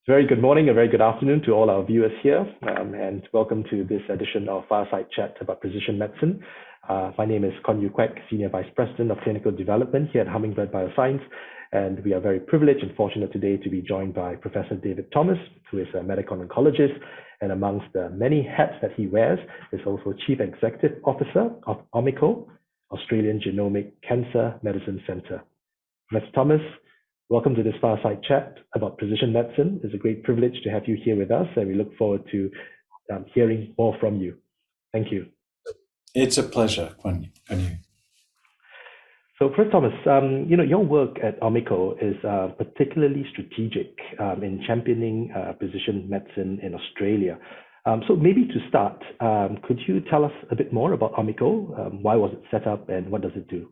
Very good morning and very good afternoon to all our viewers here, and welcome to this edition of Fireside Chat about precision medicine. My name is Kon Yu Kwek, Senior Vice President of Clinical Development here at Hummingbird Bioscience, and we are very privileged and fortunate today to be joined by Professor David Thomas, who is a medical oncologist, and amongst the many hats that he wears, is also Chief Executive Officer of Omico, Australian Genomic Cancer Medicine Centre. Mr. Thomas, welcome to this Fireside Chat about precision medicine. It's a great privilege to have you here with us, and we look forward to hearing more from you. Thank you. It's a pleasure, Quan Yu. So first, Thomas, your work at Omico is particularly strategic in championing precision medicine in Australia. So maybe to start, could you tell us a bit more about Omico? Why was it set up and what does it do?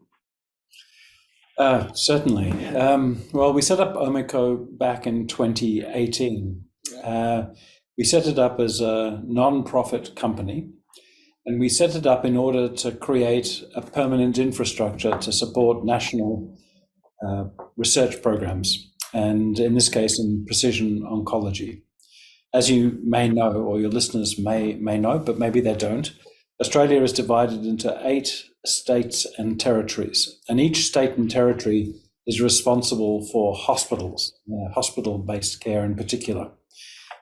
Certainly. Well, we set up Omico back in 2018. We set it up as a non-profit company, and we set it up in order to create a permanent infrastructure to support national research programs, and in this case, in precision oncology. As you may know, or your listeners may know, but maybe they don't, Australia is divided into 8 states and territories, and each state and territory is responsible for hospitals, hospital-based care in particular.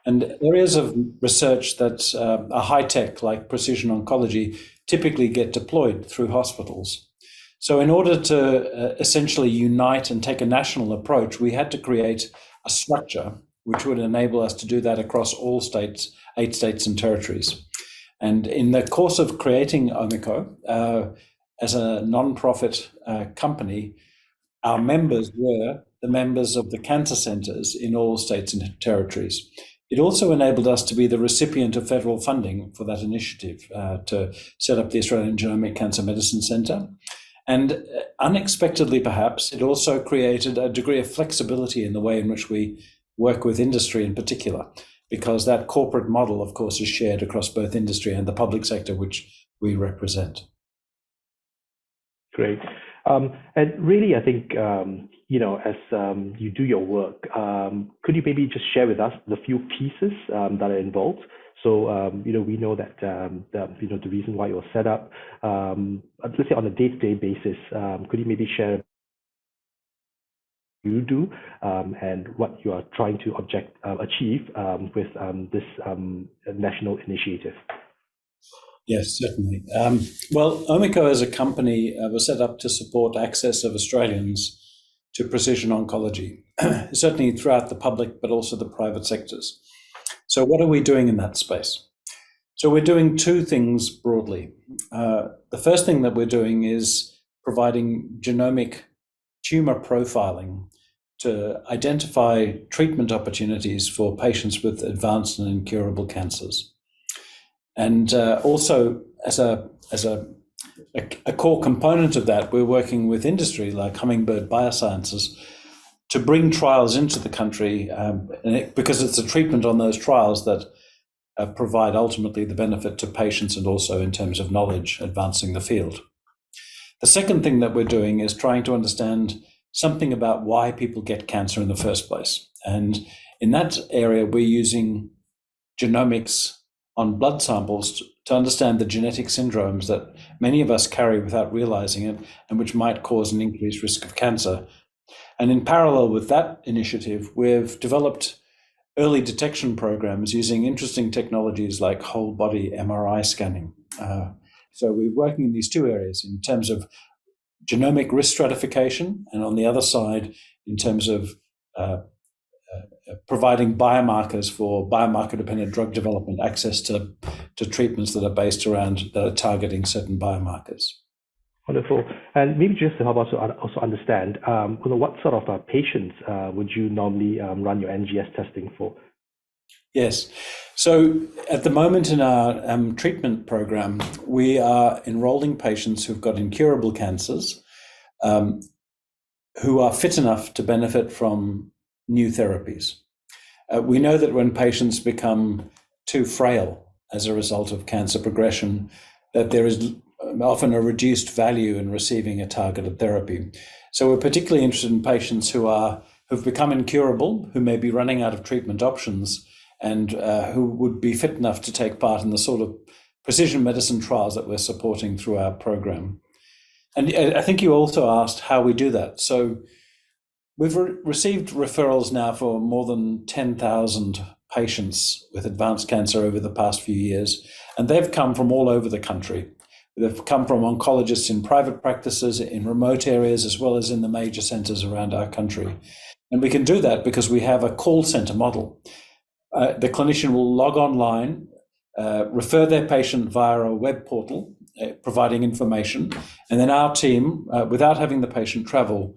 And areas of research that are high-tech, like precision oncology, typically get deployed through hospitals. So in order to essentially unite and take a national approach, we had to create a structure which would enable us to do that across all states, 8 states and territories. And in the course of creating Omico, as a non-profit company, our members were the members of the cancer centres in all states and territories. It also enabled us to be the recipient of federal funding for that initiative to set up the Australian Genomic Cancer Medicine Centre. And unexpectedly, perhaps, it also created a degree of flexibility in the way in which we work with industry in particular, because that corporate model, of course, is shared across both industry and the public sector, which we represent. Great. And really, I think, as you do your work, could you maybe just share with us the few pieces that are involved? So, we know that, the reason why it was set up, let's say on a day-to-day basis, could you maybe share what you do and what you are trying to achieve with this national initiative? Yes, certainly. Well, Omico as a company was set up to support access of Australians to precision oncology, certainly throughout the public, but also the private sectors. So what are we doing in that space? So we're doing 2 things broadly. The first thing that we're doing is providing genomic tumor profiling to identify treatment opportunities for patients with advanced and incurable cancers. And also, as a core component of that, we're working with industry like Hummingbird Biosciences to bring trials into the country, because it's a treatment on those trials that provide ultimately the benefit to patients and also in terms of knowledge advancing the field. The second thing that we're doing is trying to understand something about why people get cancer in the first place. And in that area, we're using genomics on blood samples to understand the genetic syndromes that many of us carry without realizing it, and which might cause an increased risk of cancer. And in parallel with that initiative, we've developed early detection programs using interesting technologies like whole body MRI scanning. So we're working in these 2 areas in terms of genomic risk stratification, and on the other side, in terms of providing biomarkers for biomarker-dependent drug development, access to treatments that are targeting certain biomarkers. Wonderful. And maybe just to help us also understand, what sort of patients would you normally run your NGS testing for? Yes. So at the moment in our treatment program, we are enrolling patients who've got incurable cancers, who are fit enough to benefit from new therapies. We know that when patients become too frail as a result of cancer progression, that there is often a reduced value in receiving a targeted therapy. So we're particularly interested in patients who are who've become incurable, who may be running out of treatment options, and who would be fit enough to take part in the sort of precision medicine trials that we're supporting through our program. And I think you also asked how we do that. So we've received referrals now for more than 10,000 patients with advanced cancer over the past few years, and they've come from all over the country. They've come from oncologists in private practices, in remote areas, as well as in the major centers around our country. And we can do that because we have a call center model. The clinician will log online, refer their patient via a web portal, providing information, and then our team, without having the patient travel,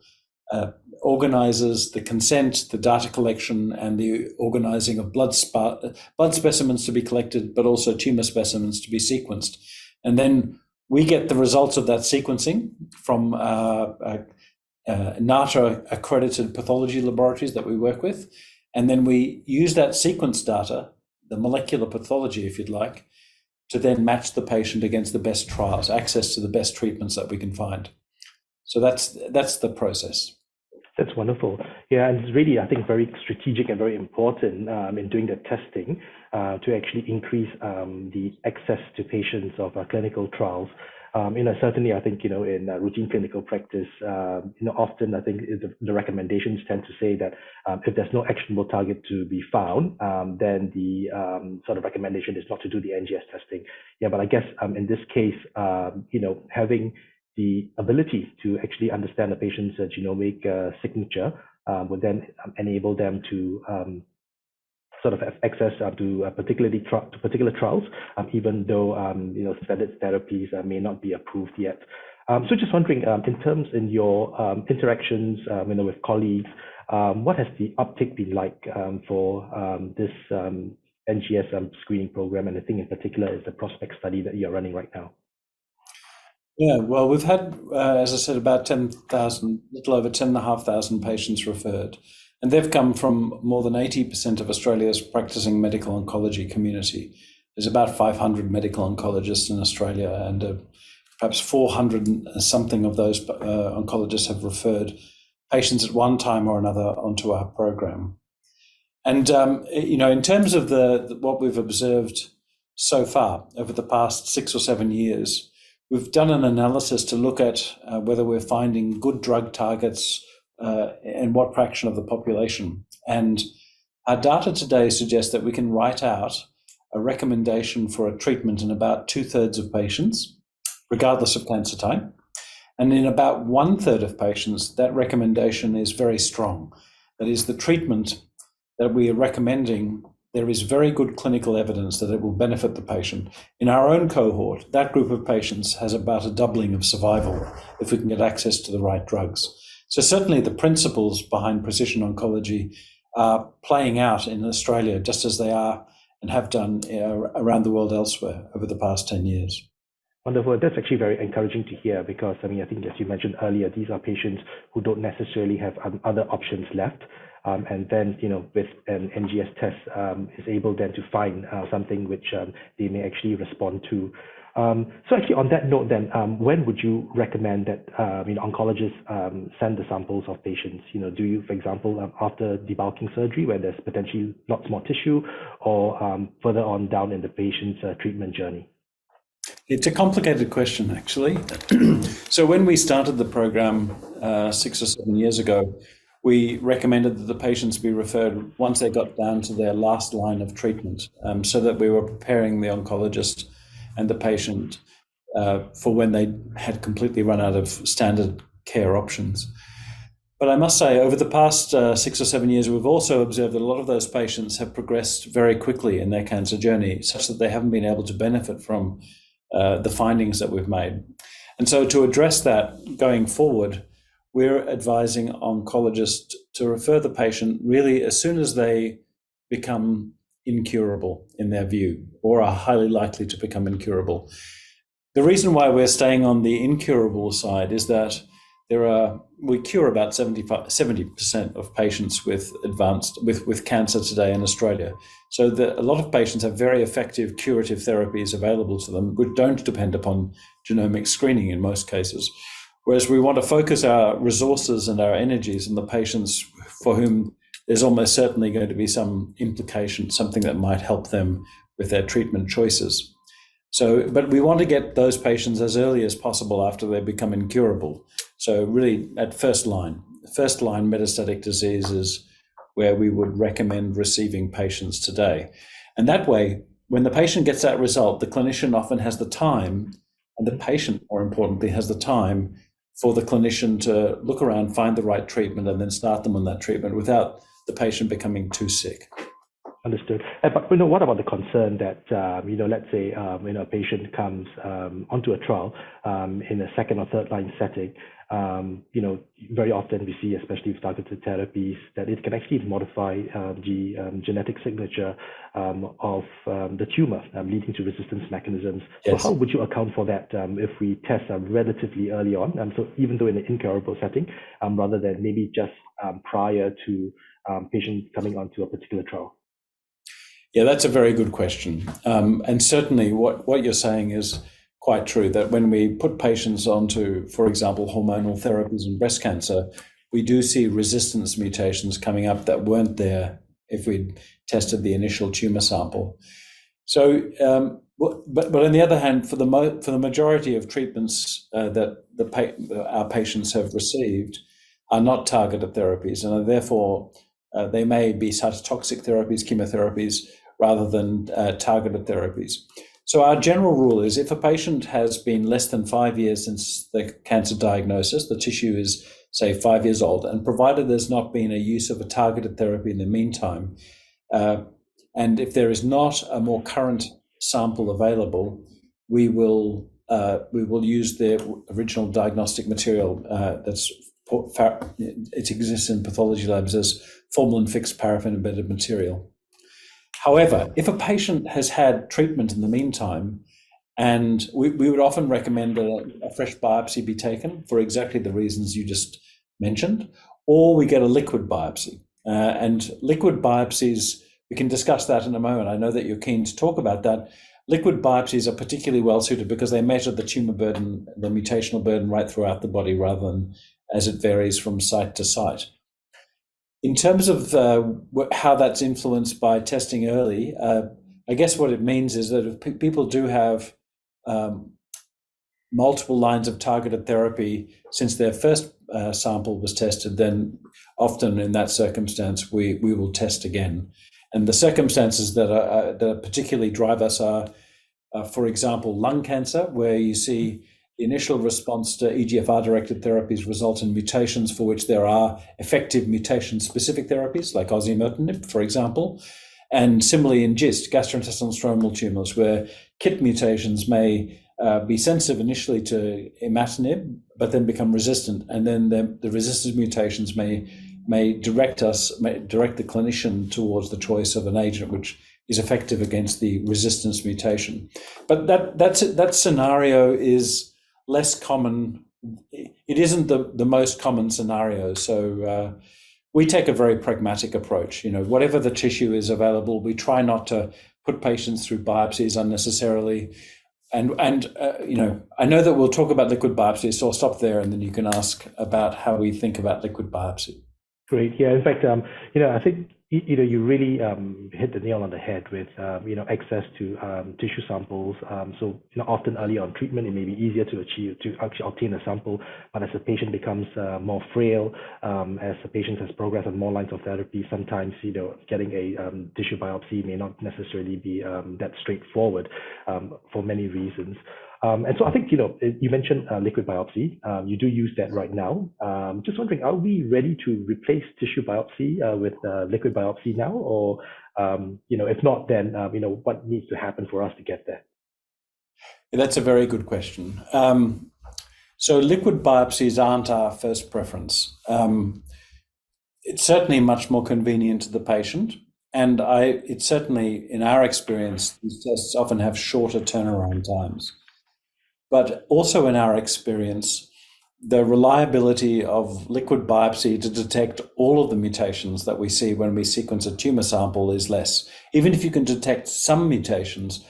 organizes the consent, the data collection, and the organizing of blood specimens to be collected, but also tumor specimens to be sequenced. And then we get the results of that sequencing from NATA-accredited pathology laboratories that we work with. And then we use that sequence data, the molecular pathology, if you'd like, to then match the patient against the best trials, access to the best treatments that we can find. So that's the process. That's wonderful. Yeah, and it's really, I think, very strategic and very important in doing the testing to actually increase the access to patients of clinical trials. Certainly, I think, in routine clinical practice, often I think the recommendations tend to say that if there's no actionable target to be found, then the sort of recommendation is not to do the NGS testing. Yeah, but I guess in this case, having the ability to actually understand the patient's genomic signature would then enable them to sort of have access to particular trials, even though standard therapies may not be approved yet. So just wondering, in terms in your interactions with colleagues, what has the uptake been like for this NGS screening program? And I think in particular is the prospect study that you're running right now. Yeah, well, we've had, as I said, about 10,000, little over 10,500 patients referred. And they've come from more than 80% of Australia's practicing medical oncology community. There's about 500 medical oncologists in Australia, and perhaps 400 and something of those oncologists have referred patients at one time or another onto our program. And, in terms of what we've observed so far over the past 6 or 7 years, we've done an analysis to look at whether we're finding good drug targets and what fraction of the population. And our data today suggests that we can write out a recommendation for a treatment in about 2/3 of patients, regardless of cancer type. And in about 1/3 of patients, that recommendation is very strong. That is, the treatment that we are recommending, there is very good clinical evidence that it will benefit the patient. In our own cohort, that group of patients has about a doubling of survival if we can get access to the right drugs. So certainly the principles behind precision oncology are playing out in Australia just as they are and have done around the world elsewhere over the past 10 years. Wonderful. That's actually very encouraging to hear because, I think as you mentioned earlier, these are patients who don't necessarily have other options left. And then, with an NGS test is able then to find something which they may actually respond to. So actually on that note then, when would you recommend that oncologists send the samples of patients? Do you, for example, after debulking surgery where there's potentially lots more tissue or further on down in the patient's treatment journey? It's a complicated question, actually. So when we started the program 6 or 7 years ago, we recommended that the patients be referred once they got down to their last line of treatment, so that we were preparing the oncologist and the patient for when they had completely run out of standard care options. But I must say, over the past 6 or 7 years, we've also observed that a lot of those patients have progressed very quickly in their cancer journey, such that they haven't been able to benefit from the findings that we've made. And so to address that going forward, we're advising oncologists to refer the patient really as soon as they become incurable in their view, or are highly likely to become incurable. The reason why we're staying on the incurable side is that we cure about 70% of patients with cancer today in Australia. So a lot of patients have very effective curative therapies available to them, which don't depend upon genomic screening in most cases. Whereas we want to focus our resources and our energies on the patients for whom there's almost certainly going to be some implication, something that might help them with their treatment choices. So, but we want to get those patients as early as possible after they become incurable. So really at first line metastatic disease is where we would recommend receiving patients today. And that way, when the patient gets that result, the clinician often has the time, and the patient, more importantly, has the time for the clinician to look around, find the right treatment, and then start them on that treatment without the patient becoming too sick. Understood. But what about the concern that let's say a patient comes onto a trial in a second or third line setting? Very often we see, especially with targeted therapies, that it can actually modify the genetic signature of the tumor, leading to resistance mechanisms. Yes. So how would you account for that if we test relatively early on? So even though in an incurable setting, rather than maybe just prior to patients coming onto a particular trial? Yeah, that's a very good question. And certainly what you're saying is quite true, that when we put patients onto, for example, hormonal therapies in breast cancer, we do see resistance mutations coming up that weren't there if we'd tested the initial tumor sample. So, but on the other hand, for the majority of treatments that our patients have received are not targeted therapies, and therefore they may be cytotoxic therapies, chemotherapies, rather than targeted therapies. So our general rule is if a patient has been less than 5 years since the cancer diagnosis, the tissue is, say, 5 years old, and provided there's not been a use of a targeted therapy in the meantime, and if there is not a more current sample available, we will use the original diagnostic material it exists in pathology labs as formalin-fixed paraffin-embedded material. However, if a patient has had treatment in the meantime, and we would often recommend a fresh biopsy be taken for exactly the reasons you just mentioned, or we get a liquid biopsy. And liquid biopsies, we can discuss that in a moment. I know that you're keen to talk about that. Liquid biopsies are particularly well suited because they measure the tumor burden, the mutational burden right throughout the body rather than as it varies from site to site. In terms of how that's influenced by testing early, I guess what it means is that if people do have multiple lines of targeted therapy since their first sample was tested, then often in that circumstance, we will test again. And the circumstances that particularly drive us are, for example, lung cancer, where you see the initial response to EGFR-directed therapies result in mutations for which there are effective mutation-specific therapies, like osimertinib, for example. And similarly in GIST, gastrointestinal stromal tumors, where KIT mutations may be sensitive initially to imatinib, but then become resistant. And then the resistance mutations may direct the clinician towards the choice of an agent which is effective against the resistance mutation. But that scenario is less common. It isn't the most common scenario. So we take a very pragmatic approach. Whatever the tissue is available, we try not to put patients through biopsies unnecessarily. And I know that we'll talk about liquid biopsy, so I'll stop there, and then you can ask about how we think about liquid biopsy. Great. Yeah. In fact, I think you really hit the nail on the head with access to tissue samples. So often early on treatment, it may be easier to actually obtain a sample, but as the patient becomes more frail, as the patient has progressed on more lines of therapy, sometimes getting a tissue biopsy may not necessarily be that straightforward for many reasons. And so I think, you mentioned liquid biopsy. You do use that right now. Just wondering, are we ready to replace tissue biopsy with liquid biopsy now? Or, if not, then, what needs to happen for us to get there? That's a very good question. So liquid biopsies aren't our first preference. It's certainly much more convenient to the patient. And it's certainly, in our experience, these tests often have shorter turnaround times. But also in our experience, the reliability of liquid biopsy to detect all of the mutations that we see when we sequence a tumor sample is less. Even if you can detect some mutations,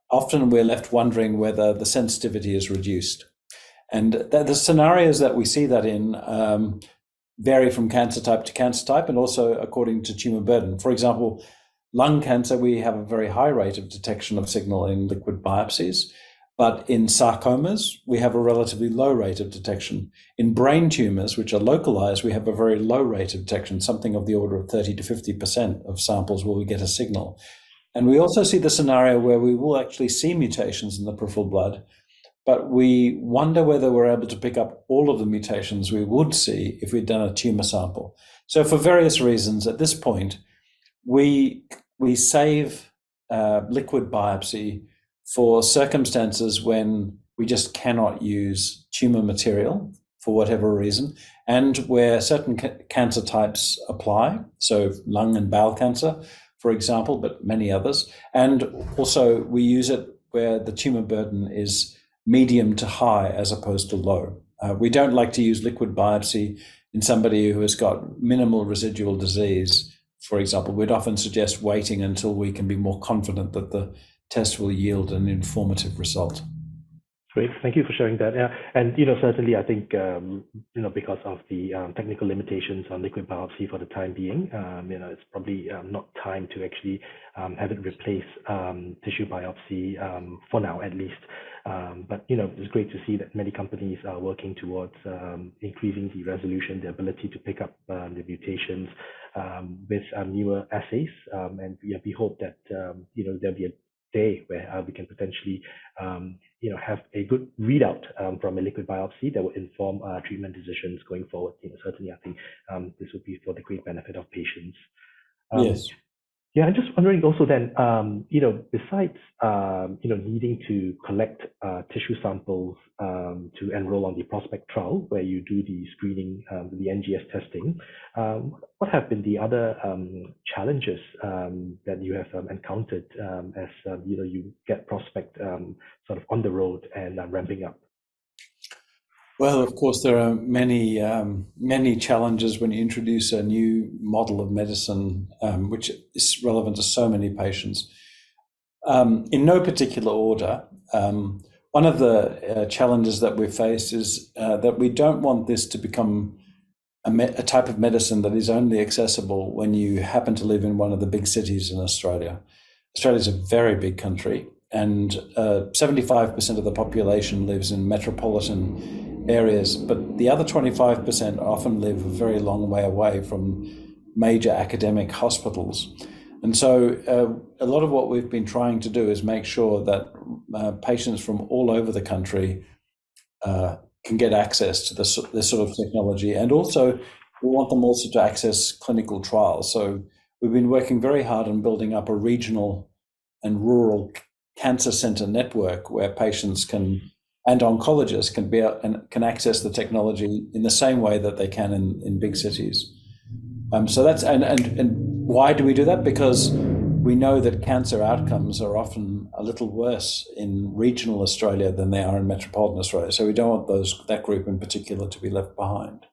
often we're left wondering whether the sensitivity is reduced. And the scenarios that we see that in vary from cancer type to cancer type, and also according to tumor burden. For example, lung cancer, we have a very high rate of detection of signal in liquid biopsies, but in sarcomas, we have a relatively low rate of detection. In brain tumors, which are localized, we have a very low rate of detection, something of the order of 30 to 50% of samples where we get a signal. And we also see the scenario where we will actually see mutations in the peripheral blood, but we wonder whether we're able to pick up all of the mutations we would see if we'd done a tumor sample. So for various reasons, at this point, we save liquid biopsy for circumstances when we just cannot use tumor material for whatever reason, and where certain cancer types apply, so lung and bowel cancer, for example, but many others. And also we use it where the tumor burden is medium to high as opposed to low. We don't like to use liquid biopsy in somebody who has got minimal residual disease. For example, we'd often suggest waiting until we can be more confident that the test will yield an informative result. Great, thank you for sharing that. Yeah, and certainly, I think because of the technical limitations on liquid biopsy for the time being, it's probably not time to actually have it replace tissue biopsy for now, at least. But it's great to see that many companies are working towards increasing the resolution, the ability to pick up the mutations with newer assays, and we hope that there'll be a day where we can potentially have a good readout from a liquid biopsy that will inform treatment decisions going forward. Certainly, I think this would be for the great benefit of patients. Yes. Yeah, I'm just wondering also then, besides, needing to collect tissue samples to enroll on the prospect trial where you do the screening, the NGS testing, what have been the other challenges that you have encountered as you get prospect sort of on the road and ramping up? Well, of course, there are many challenges when you introduce a new model of medicine, which is relevant to so many patients. In no particular order, one of the challenges that we face is that we don't want this to become a type of medicine that is only accessible when you happen to live in one of the big cities in Australia. Australia is a very big country, and 75% of the population lives in metropolitan areas, but the other 25% often live a very long way away from major academic hospitals. And so a lot of what we've been trying to do is make sure that patients from all over the country can get access to this sort of technology. And also, we want them also to access clinical trials. So we've been working very hard on building up a regional and rural cancer center network where patients and oncologists can access the technology in the same way that they can in big cities. So that's and why do we do that? Because we know that cancer outcomes are often a little worse in regional Australia than they are in metropolitan Australia. So we don't want that group in particular to be left behind.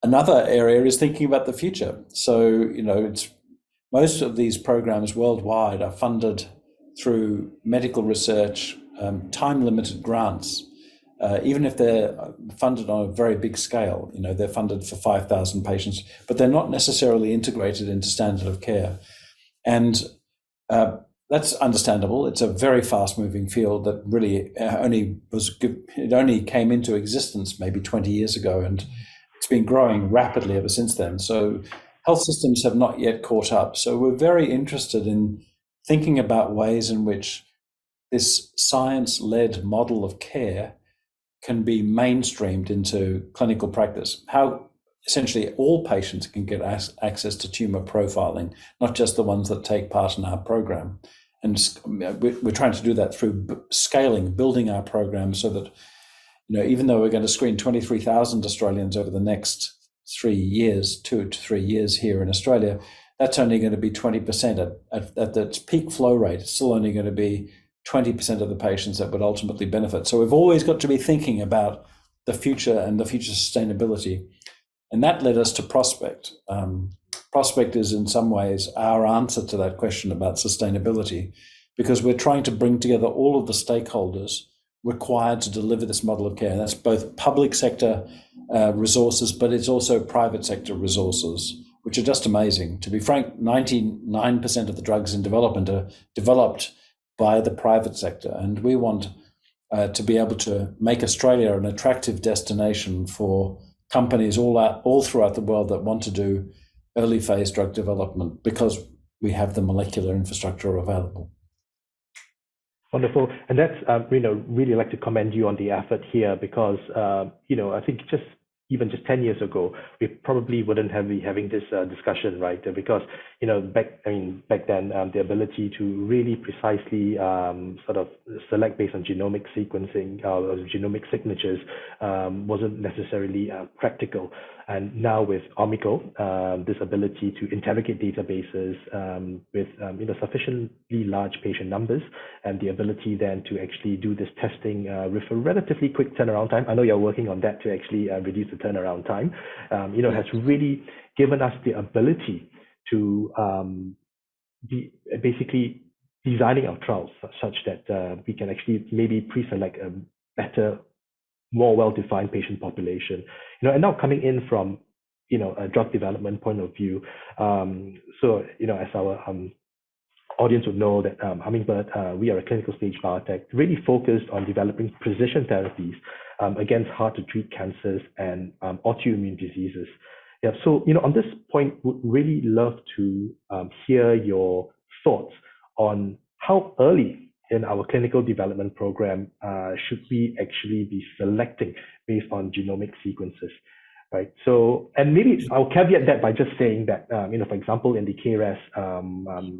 Another area is thinking about the future. So most of these programs worldwide are funded through medical research, time-limited grants, even if they're funded on a very big scale. They're funded for 5,000 patients, but they're not necessarily integrated into standard of care. And that's understandable. It's a very fast-moving field that really only came into existence maybe 20 years ago, and it's been growing rapidly ever since then. So health systems have not yet caught up. So we're very interested in thinking about ways in which this science-led model of care can be mainstreamed into clinical practice. How essentially all patients can get access to tumor profiling, not just the ones that take part in our program. And we're trying to do that through scaling, building our program so that, even though we're going to screen 23,000 Australians over the next 3 years, 2 to 3 years here in Australia, that's only going to be 20% at its peak flow rate. It's still only going to be 20% of the patients that would ultimately benefit. So we've always got to be thinking about the future and the future sustainability. And that led us to Prospect. Prospect is in some ways our answer to that question about sustainability, because we're trying to bring together all of the stakeholders required to deliver this model of care. That's both public sector resources, but it's also private sector resources, which are just amazing. To be frank, 99% of the drugs in development are developed by the private sector, and we want to be able to make Australia an attractive destination for companies all throughout the world that want to do early phase drug development because we have the molecular infrastructure available. Wonderful. And that's, really like to commend you on the effort here because, I think even just 10 years ago, we probably wouldn't be having this discussion, right? Because, back then, the ability to really precisely sort of select based on genomic sequencing or genomic signatures wasn't necessarily practical. And now with Omico, this ability to interrogate databases with sufficiently large patient numbers and the ability then to actually do this testing with a relatively quick turnaround time. I know you're working on that to actually reduce the turnaround time. Has really given us the ability to be basically designing our trials such that we can actually maybe pre-select a better, more well-defined patient population, and now coming in from, a drug development point of view. As our audience would know that Hummingbird, we are a clinical stage biotech really focused on developing precision therapies against hard to treat cancers and autoimmune diseases. Yeah, so, on this point, would really love to hear your thoughts on how early in our clinical development program should we actually be selecting based on genomic sequences, right? So, and maybe I'll caveat that by just saying that, for example, in the KRAS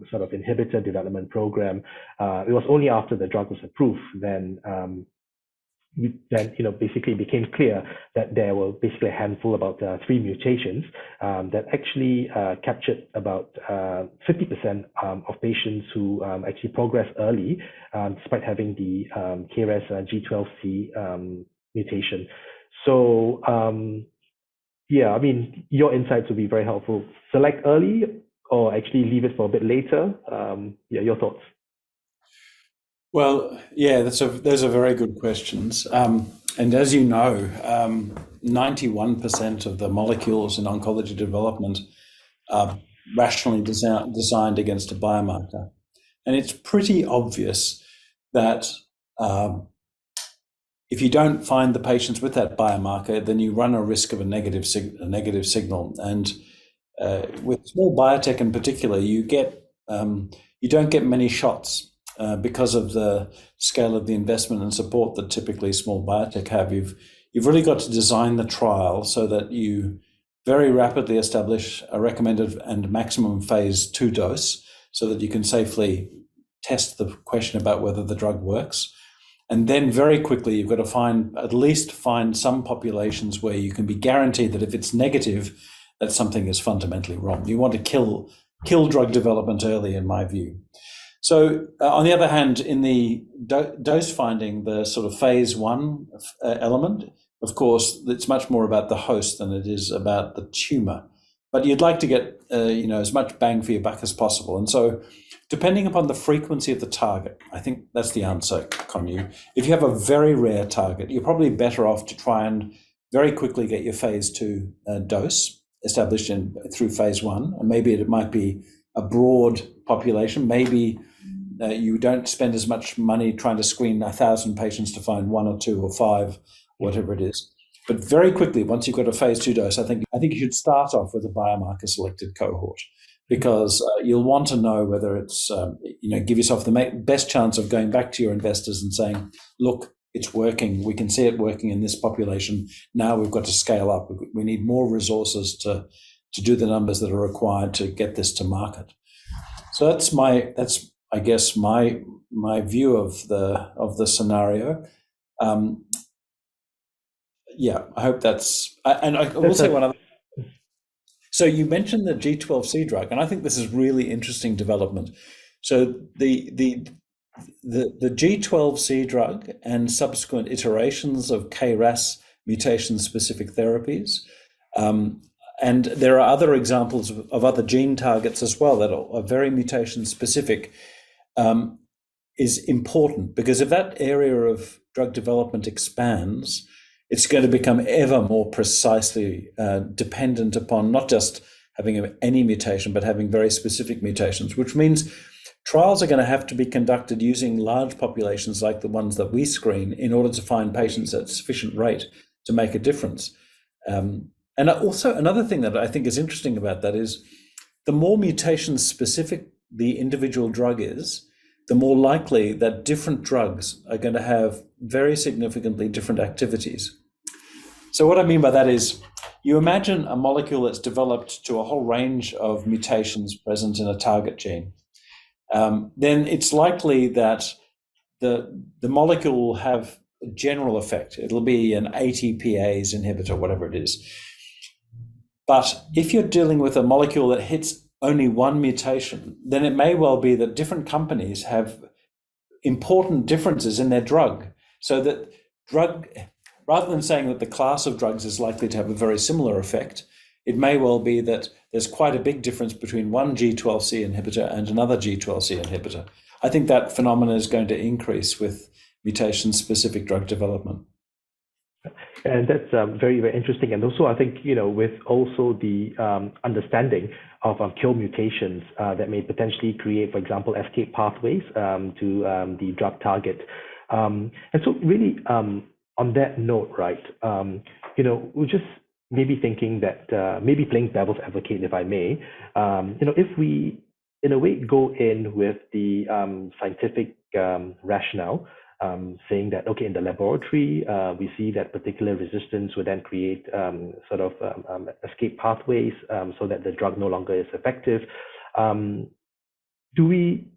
sort of inhibitor development program, it was only after the drug was approved then basically became clear that there were basically a handful, about 3 mutations that actually captured about 50% of patients who actually progress early despite having the KRAS G12C mutation. So, your insights would be very helpful. Select early or actually leave it for a bit later? Your thoughts. Well, yeah, those are very good questions. And as you know, 91% of the molecules in oncology development are rationally designed against a biomarker. And it's pretty obvious that if you don't find the patients with that biomarker, then you run a risk of a negative signal. And with small biotech in particular, you don't get many shots. Because of the scale of the investment and support that typically small biotech have, you've really got to design the trial so that you very rapidly establish a recommended and maximum phase 2 dose so that you can safely test the question about whether the drug works. And then very quickly, you've got to at least find some populations where you can be guaranteed that if it's negative, that something is fundamentally wrong. You want to kill drug development early, in my view. So on the other hand, in the dose finding, the sort of phase 1 element, of course, it's much more about the host than it is about the tumor. But you'd like to get as much bang for your buck as possible. And so depending upon the frequency of the target, I think that's the answer, Conyu. If you have a very rare target, you're probably better off to try and very quickly get your phase 2 dose established through phase 1. And maybe it might be a broad population. Maybe you don't spend as much money trying to screen 1,000 patients to find 1 or 2 or 5, whatever it is. But very quickly, once you've got a phase 2 dose, I think you should start off with a biomarker selected cohort because you'll want to know whether it's, give yourself the best chance of going back to your investors and saying, look, it's working. We can see it working in this population. Now we've got to scale up. We need more resources to do the numbers that are required to get this to market. So that's I guess my view of the scenario. I hope that's. And I will say one other. So you mentioned the G12C drug, and I think this is really interesting development. So the G12C drug and subsequent iterations of KRAS mutation-specific therapies. And there are other examples of other gene targets as well that are very mutation specific, is important because if that area of drug development expands, it's going to become ever more precisely dependent upon not just having any mutation, but having very specific mutations, which means trials are going to have to be conducted using large populations like the ones that we screen in order to find patients at sufficient rate to make a difference. And also another thing that I think is interesting about that is the more mutation specific the individual drug is, the more likely that different drugs are going to have very significantly different activities. So what I mean by that is, you imagine a molecule that's developed to a whole range of mutations present in a target gene. Then it's likely that the molecule will have a general effect. It'll be an ATPase inhibitor, whatever it is. But if you're dealing with a molecule that hits only one mutation, then it may well be that different companies have important differences in their drug. So that rather than saying that the class of drugs is likely to have a very similar effect, it may well be that there's quite a big difference between one G12C inhibitor and another G12C inhibitor. I think that phenomenon is going to increase with mutation-specific drug development. And that's very, very interesting. And also, I think, with also the understanding of kill mutations that may potentially create, for example, escape pathways to the drug target. And so really, on that note, right, we're just maybe thinking that, maybe playing devil's advocate, if I may, if we, in a way, go in with the scientific rationale, saying that, okay, in the laboratory, we see that particular resistance would then create escape pathways so that the drug no longer is effective. Do we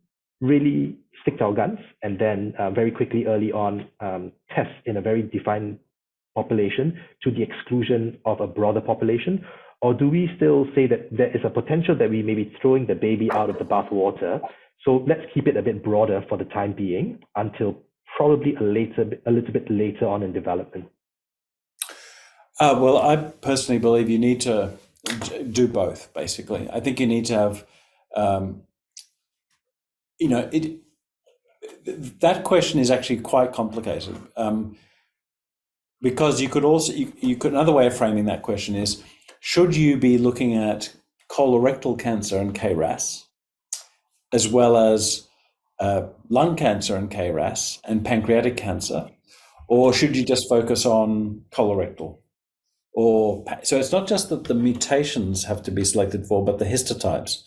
really stick to our guns and then very quickly early on test in a very defined population to the exclusion of a broader population? Or do we still say that there is a potential that we may be throwing the baby out of the bathwater? So let's keep it a bit broader for the time being until probably a little bit later on in development. Well, I personally believe you need to do both, basically. I think you need to have, that question is actually quite complicated because you could another way of framing that question is, should you be looking at colorectal cancer and KRAS, as well as lung cancer and KRAS and pancreatic cancer, or should you just focus on colorectal? So it's not just that the mutations have to be selected for, but the histotypes.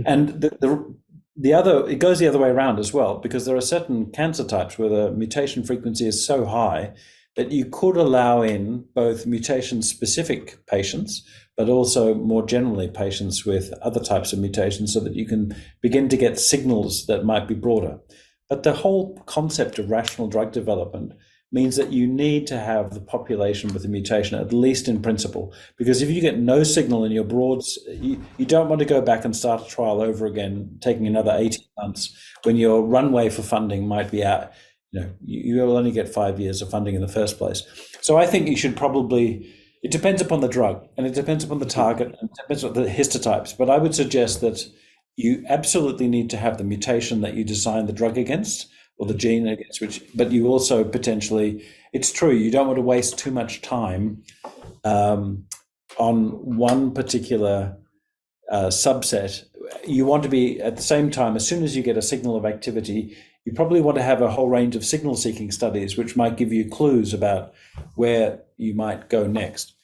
And it goes the other way around as well, because there are certain cancer types where the mutation frequency is so high that you could allow in both mutation-specific patients, but also more generally patients with other types of mutations so that you can begin to get signals that might be broader. But the whole concept of rational drug development means that you need to have the population with a mutation, at least in principle, because if you get no signal in your broads, you don't want to go back and start a trial over again, taking another 18 months when your runway for funding might be out. You will only get 5 years of funding in the first place. So I think you should probably, it depends upon the drug and it depends upon the target and it depends on the histotypes. But I would suggest that you absolutely need to have the mutation that you design the drug against or the gene against but you also potentially, it's true, you don't want to waste too much time on one particular subset. You want to be, at the same time, as soon as you get a signal of activity, you probably want to have a whole range of signal-seeking studies, which might give you clues about where you might go next.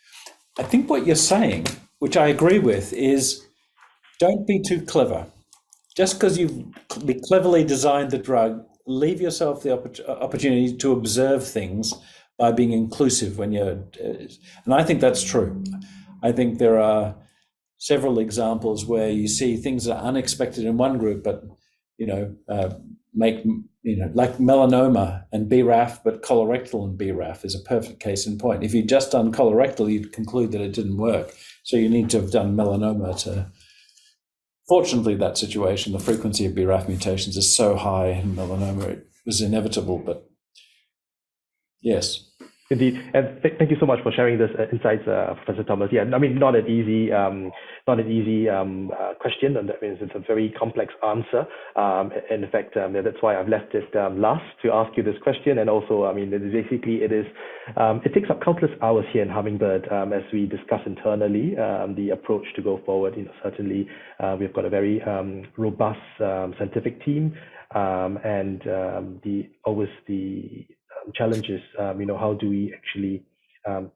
I think what you're saying, which I agree with, is don't be too clever. Just because you've cleverly designed the drug, leave yourself the opportunity to observe things by being inclusive when you're, and I think that's true. I think there are several examples where you see things that are unexpected in one group, but like melanoma and BRAF, but colorectal and BRAF is a perfect case in point. If you'd just done colorectal, you'd conclude that it didn't work. So you need to have done melanoma to. Fortunately, that situation, the frequency of BRAF mutations is so high in melanoma, it was inevitable, but yes. Indeed, and thank you so much for sharing this insights, Professor Thomas. Yeah, I mean, not an easy, question, and that means it's a very complex answer. In fact, that's why I've left it last to ask you this question. And also, I mean, it takes up countless hours here in Hummingbird as we discuss internally the approach to go forward. Certainly, we've got a very robust scientific team, and the challenges, how do we actually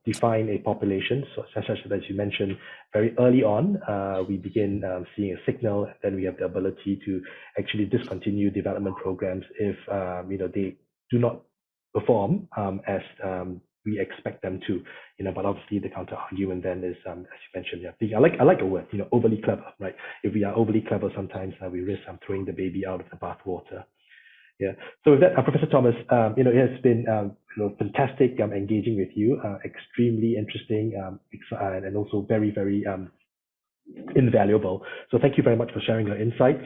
define a population? So, such as you mentioned, very early on, we begin seeing a signal, and then we have the ability to actually discontinue development programs if they do not perform as we expect them to. But obviously the counter argument then is, as you mentioned, I like a word, overly clever, right? If we are overly clever, sometimes we risk throwing the baby out of the bathwater. Yeah. So with that, Professor Thomas, it has been fantastic engaging with you. Extremely interesting, and also very, very invaluable. So thank you very much for sharing your insights.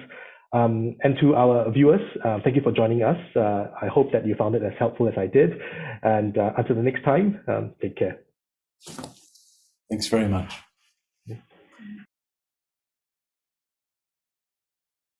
And to our viewers, thank you for joining us. I hope that you found it as helpful as I did. And until the next time, take care. Thanks very much.